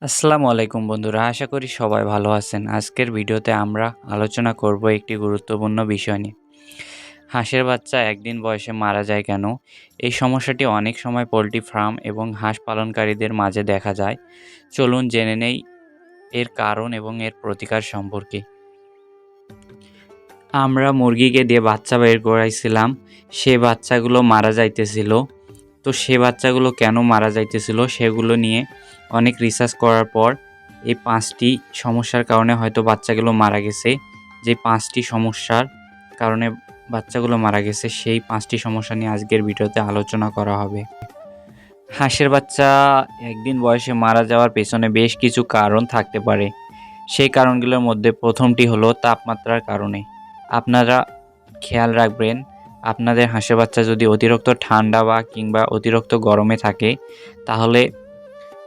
আসসালামু আলাইকুম বন্ধুরা, আশা করি সবাই ভালো আছেন। আজকের ভিডিওতে আমরা আলোচনা করব একটি গুরুত্বপূর্ণ বিষয় নিয়ে। হাঁসের বাচ্চা একদিন বয়সে মারা যায় কেন? এই সমস্যাটি অনেক সময় পোল্ট্রি ফার্ম এবং হাঁস পালনকারীদের মাঝে দেখা যায়। চলুন জেনে নেই এর কারণ এবং এর প্রতিকার সম্পর্কে। আমরা মুরগিকে দিয়ে বাচ্চা বের করাইছিলাম, সে বাচ্চাগুলো মারা যাইতেছিল। তো সে বাচ্চাগুলো কেন মারা যাইতেছিল সেগুলো নিয়ে অনেক রিসার্চ করার পর এই 5টি সমস্যার কারণে হয়তো বাচ্চাগুলো মারা গেছে। যে 5টি সমস্যার কারণে বাচ্চাগুলো মারা গেছে সেই 5টি সমস্যা নিয়ে আজকের ভিডিওতে আলোচনা করা হবে। হাঁসের বাচ্চা একদিন বয়সে মারা যাওয়ার পেছনে বেশ কিছু কারণ থাকতে পারে। সেই কারণগুলোর মধ্যে প্রথমটি হলো তাপমাত্রার কারণে। আপনারা খেয়াল রাখবেন, আপনাদের হাঁসের বাচ্চা যদি অতিরিক্ত ঠান্ডা বা কিংবা অতিরিক্ত গরমে থাকে তাহলে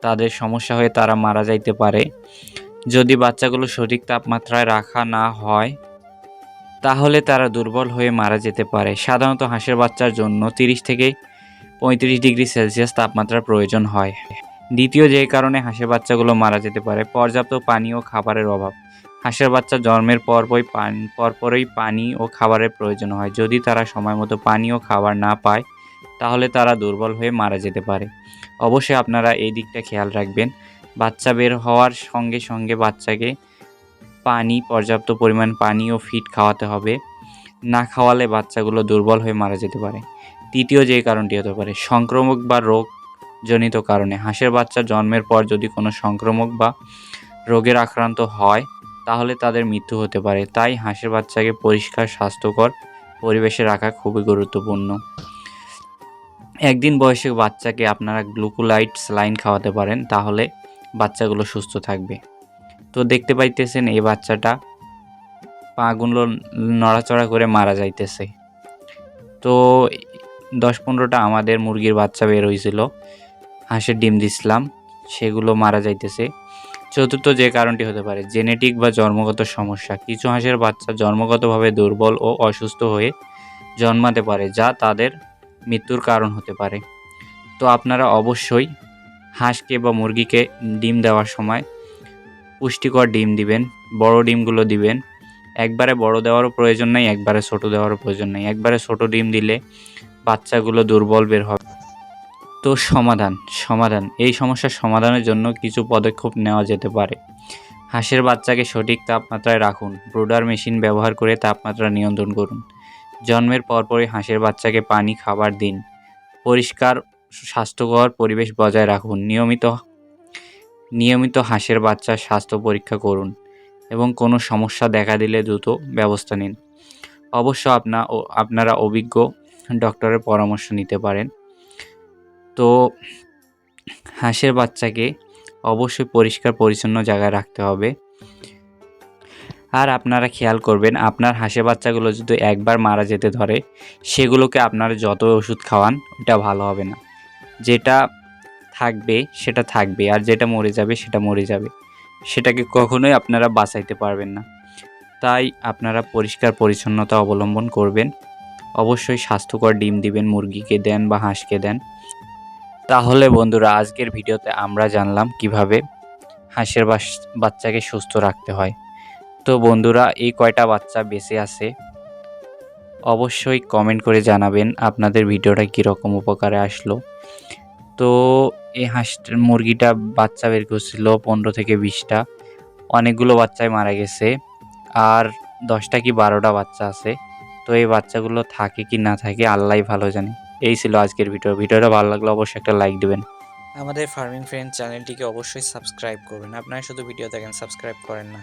তাদের সমস্যা হয়ে তারা মারা যাইতে পারে। যদি বাচ্চাগুলো সঠিক তাপমাত্রায় রাখা না হয় তাহলে তারা দুর্বল হয়ে মারা যেতে পারে। সাধারণত হাঁসের বাচ্চার জন্য 30 থেকে 35 ডিগ্রি সেলসিয়াস তাপমাত্রার প্রয়োজন হয়। দ্বিতীয় যে কারণে হাঁসের বাচ্চাগুলো মারা যেতে পারে, পর্যাপ্ত পানি ও খাবারের অভাব। হাঁসের বাচ্চা জন্মের পরপরই পানি ও খাবারের প্রয়োজন হয়। যদি তারা সময় মতো পানি ও খাবার না পায় তাহলে তারা দুর্বল হয়ে মারা যেতে পারে। অবশ্যই আপনারা এই দিকটা খেয়াল রাখবেন। বাচ্চা বের হওয়ার সঙ্গে সঙ্গে বাচ্চাকে পর্যাপ্ত পরিমাণ পানি ও ফিড খাওয়াতে হবে। না খাওয়ালে বাচ্চাগুলো দুর্বল হয়ে মারা যেতে পারে। তৃতীয় যে কারণটি হতে পারে সংক্রমক বা রোগজনিত কারণে। হাঁসের বাচ্চা জন্মের পর যদি কোনো সংক্রমক বা রোগের আক্রান্ত হয় তাহলে তাদের মৃত্যু হতে পারে। তাই হাঁসের বাচ্চাকে পরিষ্কার স্বাস্থ্যকর পরিবেশে রাখা খুবই গুরুত্বপূর্ণ। একদিন বয়সে বাচ্চাকে আপনারা গ্লুকোলাইট স্যালাইন খাওয়াতে পারেন, তাহলে বাচ্চাগুলো সুস্থ থাকবে। তো দেখতে পাইতেছেন এই বাচ্চাটা পাগুলো নড়াচড়া করে মারা যাইতেছে। তো 10-15টা আমাদের মুরগির বাচ্চা বের হয়েছিল, হাঁসের ডিম দিছিলাম, সেগুলো মারা যাইতেছে। চতুর্থ যে কারণটি হতে পারে জেনেটিক বা জন্মগত সমস্যা। কিছু হাঁসের বাচ্চা জন্মগতভাবে দুর্বল ও অসুস্থ হয়ে জন্মাতে পারে, যা তাদের মৃত্যুর কারণ হতে পারে। তো আপনারা অবশ্যই হাঁসকে বা মুরগিকে ডিম দেওয়ার সময় পুষ্টিকর ডিম দিবেন, বড় ডিমগুলো দিবেন। একবারে বড় দেওয়ারও প্রয়োজন নেই, একবারে ছোট দেওয়ারও প্রয়োজন নেই। একবারে ছোট ডিম দিলে বাচ্চাগুলো দুর্বল বের হবে। তো সমাধান এই সমস্যার সমাধানের জন্য কিছু পদক্ষেপ নেওয়া যেতে পারে। হাঁসের বাচ্চাকে সঠিক তাপমাত্রায় রাখুন। ব্রুডার মেশিন ব্যবহার করে তাপমাত্রা নিয়ন্ত্রণ করুন। জন্মের পরপরই হাঁসের বাচ্চাকে পানি খাবার দিন। পরিষ্কার স্বাস্থ্যকর পরিবেশ বজায় রাখুন। নিয়মিত হাঁসের বাচ্চার স্বাস্থ্য পরীক্ষা করুন এবং কোনো সমস্যা দেখা দিলে দ্রুত ব্যবস্থা নিন। অবশ্য আপনারা অভিজ্ঞ ডক্টরের পরামর্শ নিতে পারেন। তো হাঁসের বাচ্চাকে অবশ্যই পরিষ্কার পরিচ্ছন্ন জায়গায় রাখতে হবে। আর আপনারা খেয়াল করবেন, আপনার হাঁসের বাচ্চাগুলো যদি একবার মারা যেতে ধরে সেগুলোকে আপনারা যত ওষুধ খাওয়ান ওটা ভালো হবে না। যেটা থাকবে সেটা থাকবে, আর যেটা মরে যাবে সেটা মরে যাবে। সেটাকে কখনোই আপনারা বাঁচাইতে পারবেন না। তাই আপনারা পরিষ্কার পরিচ্ছন্নতা অবলম্বন করবেন। অবশ্যই স্বাস্থ্যকর ডিম দিবেন, মুরগিকে দেন বা হাঁসকে দেন। তাহলে বন্ধুরা, আজকের ভিডিওতে আমরা জানলাম কিভাবে হাঁসের বাচ্চাকে সুস্থ রাখতে হয়। তো বন্ধুরা, এই কয়টা বাচ্চা বেঁচে আছে অবশ্যই কমেন্ট করে জানাবেন আপনাদের ভিডিওটা কীরকম উপকারে আসলো। তো এই মুরগিটা বাচ্চা বের করছিল 15 থেকে 20টা, অনেকগুলো বাচ্চাই মারা গেছে, আর 10টা কি 12টা বাচ্চা আছে। তো এই বাচ্চাগুলো থাকে কি না থাকে আল্লাহই ভালো জানে। এই ছিল আজকের ভিডিওটা ভালো লাগলে অবশ্যই একটা লাইক দেবেন। আমাদের ফার্মিং ফ্রেন্ড চ্যানেলটিকে অবশ্যই সাবস্ক্রাইব করবেন। আপনারা শুধু ভিডিও দেখেন, সাবস্ক্রাইব করেন না।